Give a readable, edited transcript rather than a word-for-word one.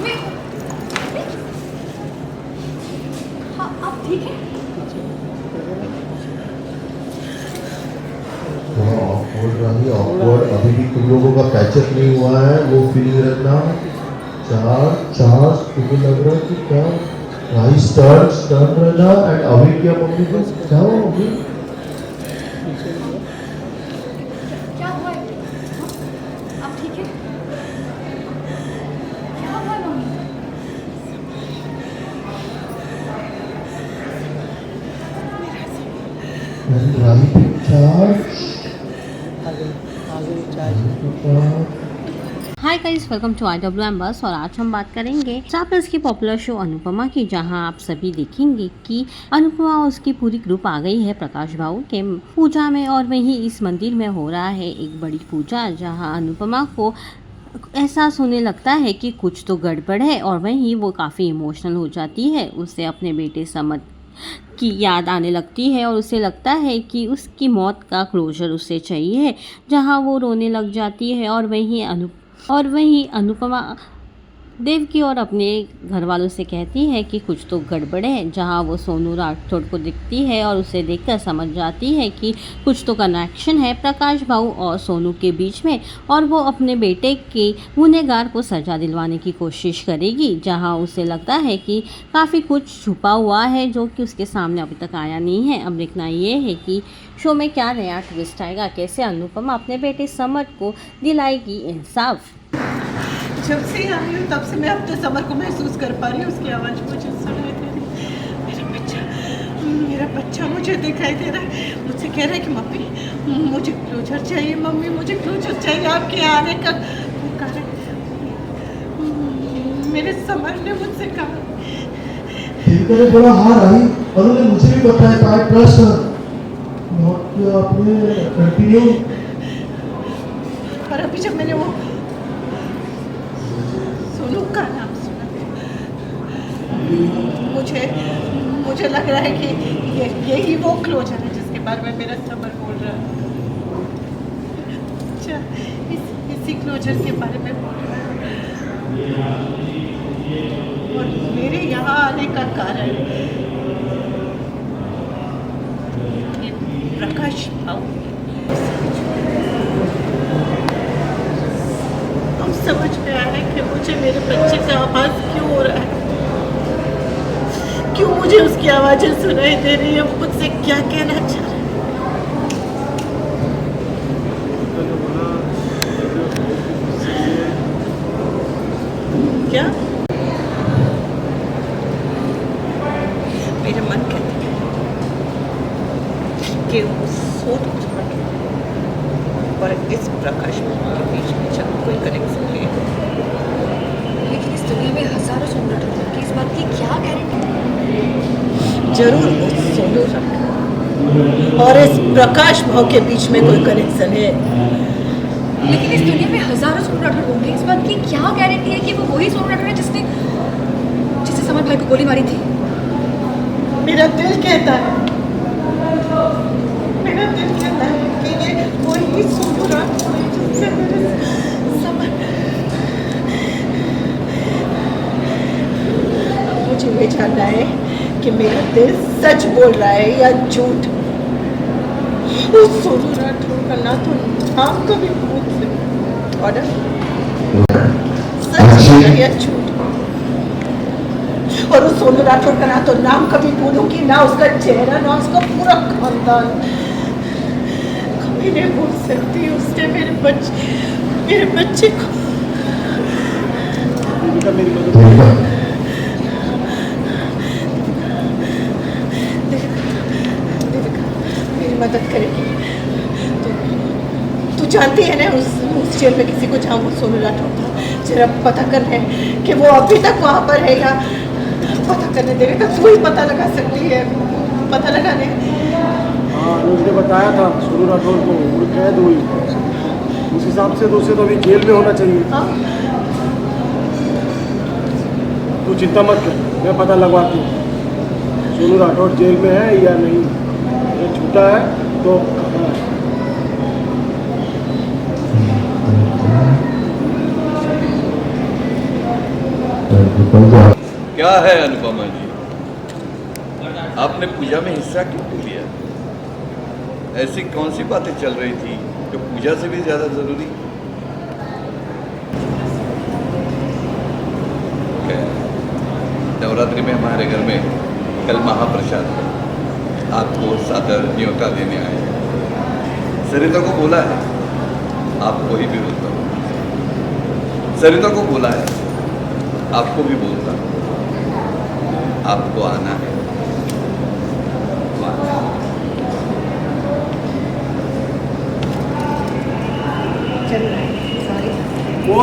Mummy, हाँ आप ठीक है? ऑकवर्ड अभी भी तुम लोगों का पैचअप नहीं हुआ है, वो फीलिंग रखना। चार तुम्हें लग रहा है कि क्या राइस टर्न रहना एंड अभी क्या मम्मी को क्या हो अभी क्या हुआ है? हाँ? आप ठीक है? क्या हुआ है mummy? Hi guys, welcome to IWM buzz. और आज हम बात करेंगे स्टार प्लस की पॉपुलर शो अनुपमा की, जहां आप सभी देखेंगे कि अनुपमा और उसकी पूरी ग्रुप आ गई है प्रकाश भाऊ के पूजा में। और वहीं इस मंदिर में हो रहा है एक बड़ी पूजा, जहां अनुपमा को एहसास होने लगता है कि कुछ तो गड़बड़ है। और वहीं वो काफ़ी इमोशनल हो जाती है, उसे अपने बेटे समद की याद आने लगती है और उसे लगता है कि उसकी मौत का क्लोजर उसे चाहिए, जहां वो रोने लग जाती है। और वहीं अनुपमा देवकी और अपने घर वालों से कहती है कि कुछ तो गड़बड़ है, जहां वो सोनू राठौड़ को दिखती है और उसे देखकर समझ जाती है कि कुछ तो कनेक्शन है प्रकाश भाऊ और सोनू के बीच में। और वो अपने बेटे के गुनहगार को सजा दिलवाने की कोशिश करेगी, जहां उसे लगता है कि काफ़ी कुछ छुपा हुआ है जो कि उसके सामने अभी तक आया नहीं है। अब देखना ये है कि शो में क्या नया ट्विस्ट आएगा, कैसे अनुपमा अपने बेटे समर को दिलाएगी इंसाफ। जब से आई हूँ तब से मैं अपने समर को महसूस कर पा रही हूँ, उसकी आवाज़ मुझे सुनाई दे रही है। मेरा बच्चा मुझे दिखाई दे रहा है, मुझसे कह रहा है कि मम्मी मुझे क्लोजर चाहिए, मम्मी मुझे क्लोजर चाहिए, आपके आने का कारण मेरे समर ने मुझसे कहा। ठीक है, बड़ा हार आई और उन्होंने मुझे भी बताया था आई ट्रस्ट हर नॉट कि आपने कंटिन्यू। और अभी जब मैंने वो सोनू का नाम सुना, मुझे लग रहा है कि यही वो क्लोजर है जिसके बारे में मेरा समर बोल रहा है। अच्छा, इसी क्लोजर के बारे में बोल रहा है। और मेरे यहाँ आने का कारण ये प्रकाश भाऊ। अब समझ में आया है कि मुझे मेरे बच्चे का आवाज़ क्यों हो रहा है, क्यों मुझे उसकी आवाज़ें सुनाई दे रही है, मुझसे क्या कहना चाह रहा है। क्या मेरे मन कहते हैं कि वो सोच और इस प्रकाश के बीच में जब कोई कनेक्शन नहीं है। लेकिन इस दुनिया में हजारों सोनू राठौड़ हैं, कि इस बात की क्या गारंटी? जरूर वो सोनू राठौड़ और इस प्रकाश भाव के बीच में कोई कनेक्शन है। लेकिन इस दुनिया में हजारों सोनू राठौड़ होंगे, इस बात की क्या गारंटी है कि वो वही सोनू राठौड़ है जिसने समर भाई को गोली मारी थी? मेरा दिल कहता है, मेरा दिल कहता है कि ये वही सोनू राठौड़ है जिससे मेरे समर। मुझे ये जानना है कि मेरा दिल सच बोल रहा है या झूठ। उस सोनू राठौड़ का ना तो नाम कभी भूल सकते ऑर्डर, सच बोल रहा है या झूठ। और उस सोनू राठौड़ का ना तो नाम कभी भूलूंगी, ना उसका चेहरा, ना उसका पूरा खानदान कभी नहीं भूल सकती। उसने मेरे बच्चे को मेरी मदद करेगी। तू जानती है ना उस जेल में किसी को जहाँ वो सोनू राठौड़ था, जरा पता कर रहे हैं कि वो अभी तक वहाँ पर है या पता करने देगा तो तू ही पता लगा सकती है, पता लगाने। हाँ, उसने बताया था सोनू राठौड़ को वो कैद हुई, उस हिसाब से तो उसे तो अभी जेल में होना चाहिए। हाँ? तू चिंता मत कर, मैं पता लगवाती हूँ सोनू राठौड़ जेल में है या नहीं, ये छूटा है तो कहाँ है। क्या है अनुपमा जी, आपने पूजा में हिस्सा क्यों नहीं लिया? ऐसी कौन सी बातें चल रही थी जो पूजा से भी ज्यादा जरूरी? नवरात्रि में हमारे घर में कल महाप्रसाद है, आपको सादर न्योता देने आए हैं। सरिता को बोला है, आपको ही भी बोलता हूँ। सरिता को बोला है, आपको भी बोलता हूँ। आपको आना है, तो आना है। चल रहा है, सॉरी। वो